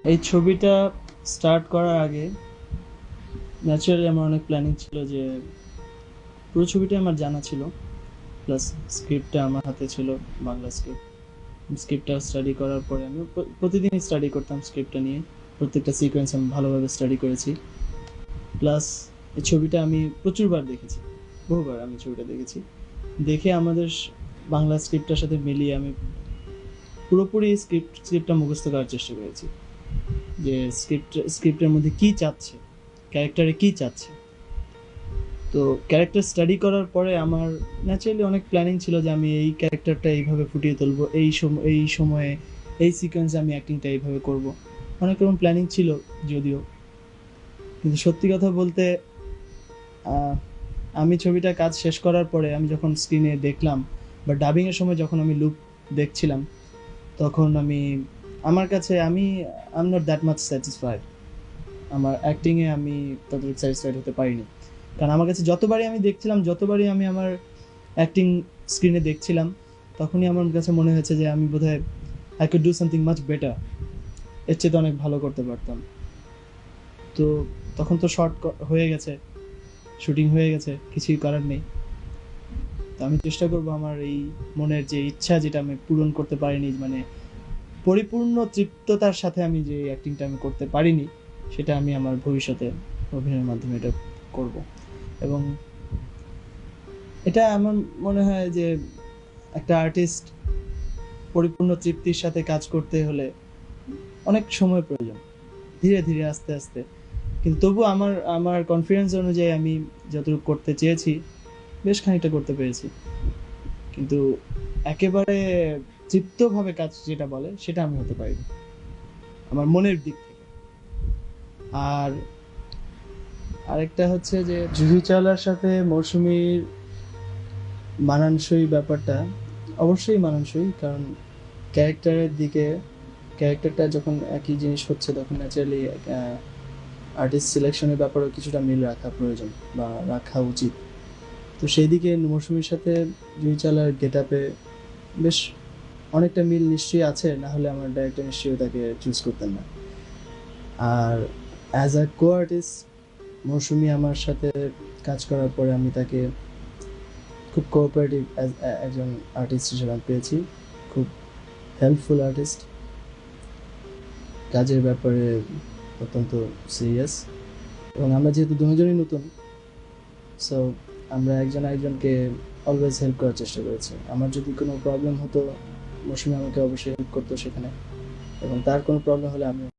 এই ছবিটা স্টার্ট করার আগে ন্যাচারালি আমার অনেক প্ল্যানিং ছিল যে পুরো ছবিটা আমার জানা ছিল, প্লাস স্ক্রিপ্টটা আমার হাতে ছিল, বাংলা স্ক্রিপ্ট। স্ক্রিপ্টটা স্টাডি করার পরে আমি প্রতিদিনই স্টাডি করতাম স্ক্রিপ্টটা নিয়ে। প্রত্যেকটা সিকোয়েন্স আমি ভালোভাবে স্টাডি করেছি। প্লাস এই ছবিটা আমি প্রচুরবার দেখেছি, বহুবার আমি ছবিটা দেখেছি। দেখে আমাদের বাংলা স্ক্রিপ্টটার সাথে মিলিয়ে আমি পুরোপুরি স্ক্রিপ্টটা মুখস্থ করার চেষ্টা করেছি, যে স্ক্রিপ্টের মধ্যে কী চাচ্ছে, ক্যারেক্টারে কী চাচ্ছে। তো ক্যারেক্টার স্টাডি করার পরে আমার ন্যাচারালি অনেক প্ল্যানিং ছিল যে আমি এই ক্যারেক্টারটা এইভাবে ফুটিয়ে তুলবো, এই সময়ে এই সিকোয়েন্সে আমি অ্যাক্টিংটা এইভাবে করব। অনেক রকম প্ল্যানিং ছিল যদিও, কিন্তু সত্যি কথা বলতে আহ, আমি ছবিটা কাজ শেষ করার পরে আমি যখন স্ক্রিনে দেখলাম বা ডাবিংয়ের সময় যখন আমি লুক দেখছিলাম, তখন আমার কাছে I am not that much satisfied. আমার অ্যাক্টিংয়ে আমি ততটুকু স্যাটিসফাইড হতে পারিনি। কারণ আমার কাছে যতবারই আমি দেখছিলাম, যতবারই আমি আমার অ্যাক্টিং স্ক্রিনে দেখছিলাম, তখনই আমার কাছে মনে হয়েছে যে আমি বোধহয় I could do something much better, এর চেয়ে তো অনেক ভালো করতে পারতাম। তো তখন তো শর্ট হয়ে গেছে, শুটিং হয়ে গেছে, কিছুই করার নেই। তো আমি চেষ্টা করব আমার এই মনের যে ইচ্ছা, যেটা আমি পূরণ করতে পারিনি, মানে পরিপূর্ণ তৃপ্ততার সাথে আমি যে অ্যাক্টিংটা আমি করতে পারিনি, সেটা আমি আমার ভবিষ্যতে অভিনয়ের মাধ্যমে এটা করব। এবং এটা আমার মনে হয় যে একটা আর্টিস্ট পরিপূর্ণ তৃপ্তির সাথে কাজ করতে হলে অনেক সময় প্রয়োজন, ধীরে ধীরে আস্তে আস্তে। কিন্তু তবু আমার আমার কনফিডেন্স অনুযায়ী আমি যতটুকু করতে চেয়েছি বেশ খানিকটা করতে পেরেছি। কিন্তু একেবারে তৃপ্তভাবে কাজ যেটা বলে সেটা আমি হতে পারিনি আমার মনের দিক থেকে। আর আরেকটা হচ্ছে যে জুহি চাওলার সাথে মৌসুমীর মানানসই ব্যাপারটা অবশ্যই মানানসই, কারণ ক্যারেক্টারের দিকে, ক্যারেক্টারটা যখন একই জিনিস হচ্ছে তখন ন্যাচারালি আর্টিস্ট সিলেকশনের ব্যাপারেও কিছুটা মিল রাখা প্রয়োজন বা রাখা উচিত। তো সেই দিকে মৌসুমীর সাথে জুহি চাওলার গেট আপে বেশ অনেকটা মিল নিশ্চয়ই আছে, না হলে আমার ডাইরেক্টর নিশ্চয়ই তাকে চুজ করতেন না। আর অ্যাজ আ কো আর্টিস্ট মৌসুমী আমার সাথে কাজ করার পরে আমি তাকে খুব কোঅপারেটিভ একজন আর্টিস্ট হিসেবে আমি পেয়েছি, খুব হেল্পফুল আর্টিস্ট, কাজের ব্যাপারে অত্যন্ত সিরিয়াস। এবং আমরা যেহেতু দুজনই নতুন, সো আমরা একজন একজনকে অলওয়েজ হেল্প করার চেষ্টা করেছি। আমার যদি কোনো প্রবলেম হতো, মৌসুমী আমাকে অবশ্যই হেল্প করতো সেখানে, এবং তার কোনো প্রবলেম হলে আমি